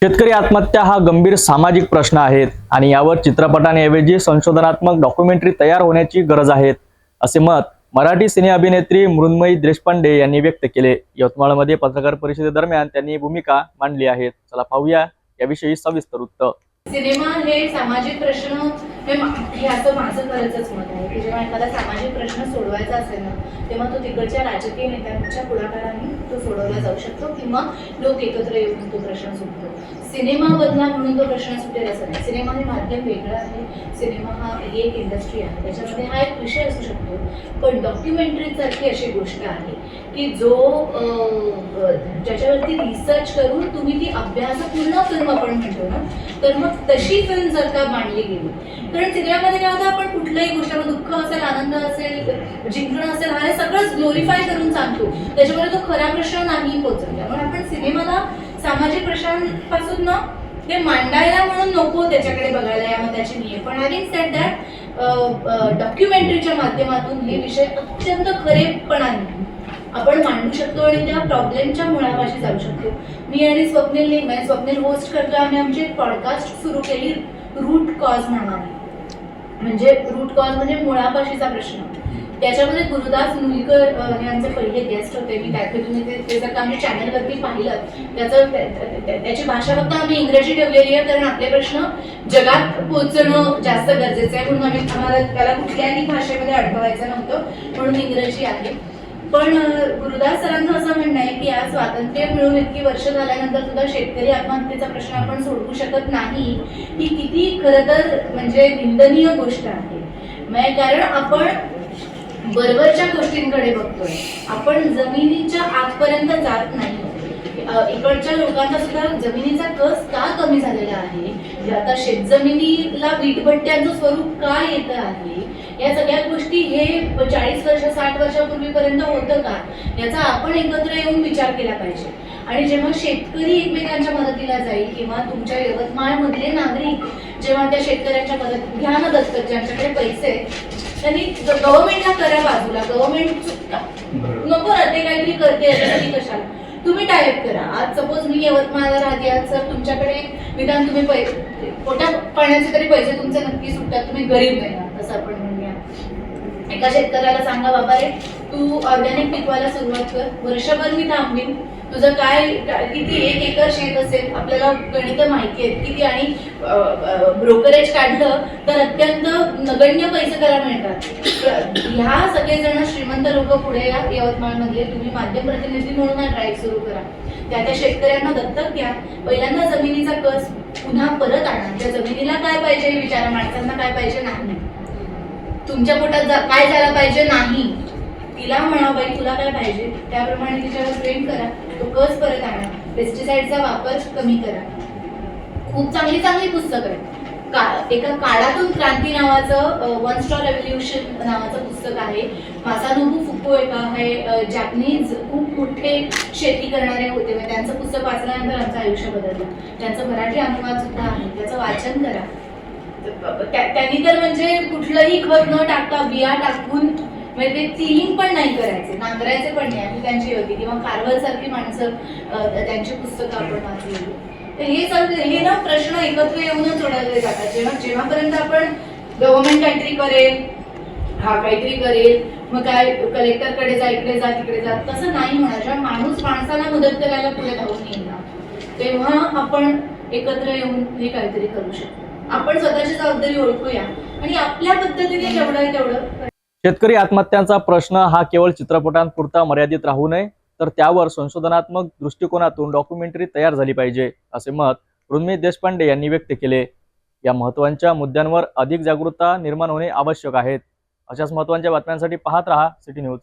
शेतकरी आत्महत्या हा गंभीर सामाजिक प्रश्न आहे आणि यावर चित्रपटांऐवजी संशोधनात्मक डॉक्युमेंटरी तयार होण्याची गरज आहे, असे मत मराठी सिने अभिनेत्री मृण्मयी देशपांडे यांनी व्यक्त केले। यवतमाळमध्ये पत्रकार परिषदेदरम्यान त्यांनी भूमिका मांडली आहे। चला पाहूया याविषयी सविस्तर वृत्त। सिनेमा हे सामाजिक प्रश्न हे असं माझं खरंच मत आहे की जेव्हा एखादा सामाजिक प्रश्न सोडवायचा असेल ना, तेव्हा तो तिकडच्या राजकीय नेत्यांच्या पुढाकाराने तो सोडवला जाऊ शकतो किंवा लोक एकत्र येऊन तो प्रश्न सुटतो। सिनेमा बदला म्हणून तो प्रश्न सुटेल असं नाही। सिनेमा हे माध्यम वेगळं आहे, सिनेमा हा एक इंडस्ट्री आहे, त्याच्यामध्ये हा एक विषय असू शकतो। पण डॉक्युमेंटरी सारखी अशी गोष्ट आहे की ज्याच्यावरती रिसर्च करून तुम्ही ती अभ्यासपूर्ण फिल्म आपण म्हणतो ना, तर मग तशी फिल्म जर का मांडली गेली, कारण सिनेमामध्ये काय होतं, आपण कुठल्याही गोष्टीमध्ये दुःख असेल, आनंद असेल, जिंकणं असेल, हे सगळंच ग्लोरिफाय करून सांगतो, त्याच्यामध्ये तो खरा प्रश्न नाही पोहोचत। त्यामुळे आपण सिनेमाला सामाजिक प्रश्नांपासून ना ते मांडायला म्हणून नको त्याच्याकडे बघायला, यामध्ये त्याची नाही। पण हॅविंग सेड दॅट, डॉक्युमेंटरीच्या माध्यमातून हे विषय अत्यंत खरेपणाने आपण मांडू शकतो आणि त्या प्रॉब्लेमच्या मुळापाशी जाऊ शकतो। मी आणि स्वप्नील होस्ट करतो, आम्ही आमची एक पॉडकास्ट सुरू केली रूट कॉज नावाने, म्हणजे रूट कॉज म्हणजे मुळापाशीचा प्रश्न। त्याच्यामध्ये गुरुदास मुलकर यांचे पहिले गेस्ट होते। मी त्यातले तुम्ही ते जर का आम्ही चॅनलवरती पाहिलं, त्याची भाषा फक्त आम्ही इंग्रजी ठेवलेली आहे, कारण आपले प्रश्न जगात पोहोचणं जास्त गरजेचं आहे, म्हणून आम्हाला त्याला कुठल्याही भाषेमध्ये अडकवायचं नव्हतं, म्हणून इंग्रजी आहे। पण गुरुदास सरांचं असं म्हणणं आहे की आज स्वातंत्र्य मिळून इतकी वर्ष झाल्यानंतर सुद्धा शेतकरी आत्महत्येचा प्रश्न आपण सोडवू शकत नाही, ही किती खरं तर म्हणजे निंदनीय गोष्ट आहे। कारण आपण बरोबरच्या गोष्टींकडे बघतोय, आपण जमिनीच्या आतपर्यंत जात नाही। इकडच्या लोकांना सुद्धा जमिनीचा कस का कमी झालेला आहे, आता शेतजमिनीला वीटभट्ट्यांचं स्वरूप का येतं आहे, या सगळ्या गोष्टी हे 40 वर्ष 60 वर्षापूर्वीपर्यंत होतं का, याचा आपण एकत्र येऊन विचार केला पाहिजे। आणि जेव्हा शेतकरी एकमेकांच्या मदतीला जाईल किंवा तुमच्या यवतमाळमधले नागरिक जेव्हा त्या शेतकऱ्यांच्या मदत घ्या ना दत्तक, ज्यांच्याकडे पैसे, त्यांनी गव्हर्नमेंटला करा बाजूला, गव्हर्नमेंट नको ना ते काहीतरी करते याच्यासाठी, कशाला तुम्ही टायप करा। आज सपोज मी यवतमाळला राहते, आज सर तुमच्याकडे निदान तुम्ही पोटा पाण्याचे तरी पैसे तुमचे नक्की सुटतात, तुम्ही गरीब नाही ना, असं आपण म्हणूया। एका शेतकऱ्याला सांगा, बाबा रे तू ऑर्गॅनिक पिकवायला सुरुवात कर, वर्षभर मी थांबवीन, तुझं काय किती 1 एकर शेत असेल, आपल्याला गणित माहिती आहेत किती, आणि ब्रोकरेज काढलं तर अत्यंत नगण्य पैसे त्याला मिळतात। ह्या सगळेजण श्रीमंत लोक पुढे या यवतमाळमधले, तुम्ही माध्यम प्रतिनिधी म्हणून हा ड्राईव्ह सुरू करा, त्या शेतकऱ्यांना दत्तक घ्या, पहिल्यांदा जमिनीचा कस पुन्हा परत आणा, त्या जमिनीला काय पाहिजे हे विचारा, माणसांना काय पाहिजे नाही, तुमच्या पोटात काय झालं पाहिजे नाही, तिला म्हणा बाई तुला काय पाहिजे, त्याप्रमाणे तिच्यावर ट्रेन करा, तो कस परत आणा, पेस्टिसाइडचा वापर कमी करा। खूप चांगली चांगली पुस्तकं आहेत। एका काळातून क्रांती नावाचं वन स्टॉर रेव्होल्युशन नावाचं पुस्तक आहे, मासानोबू फुकुओका हे जॅपनीज खूप मोठे शेती करणारे होते, त्यांचं पुस्तक वाचल्यानंतर आमचं आयुष्य बदललं। त्यांचं मराठी अनुवाद सुद्धा आहे, त्याचं वाचन करा। त्यांनी तर म्हणजे कुठलंही खत न टाकता बिया टाकून, म्हणजे ते क्लीन पण नाही करायचे, नांगरायचे पण नाही, आणि त्यांची होती, किंवा कारवल सारखी माणसं त्यांची पुस्तकं आपण वाचलेली। तर हे ना प्रश्न एकत्र येऊनच सोडवले जातात। जेव्हापर्यंत आपण गव्हर्नमेंट काहीतरी करेल, हा काहीतरी करेल, मग काय कलेक्टरकडे जा, इकडे जा, तिकडे जा, तसं नाही होणार। जेव्हा माणूस माणसाला मदत करायला पुढे धावून येईल ना, तेव्हा आपण एकत्र येऊन हे काहीतरी करू शकतो। आपण स्वतःची जबाबदारी ओळखूया आणि आपल्या पद्धतीने जेवढं आहे तेवढं। शेतकरी आत्महत्यांचा प्रश्न हा केवळ चित्रपटांपुरता मर्यादित राहू नये, तर त्यावर संशोधनात्मक दृष्टिकोनातून डॉक्युमेंटरी तयार झाली पाहिजे, असे मत मृण्मयी देशपांडे यांनी व्यक्त केले। या महत्त्वाच्या मुद्द्यांवर अधिक जागरूकता निर्माण होणे आवश्यक आहे। अशाच महत्त्वाच्या बातम्यांसाठी पाहत रहा सिटी न्यूज।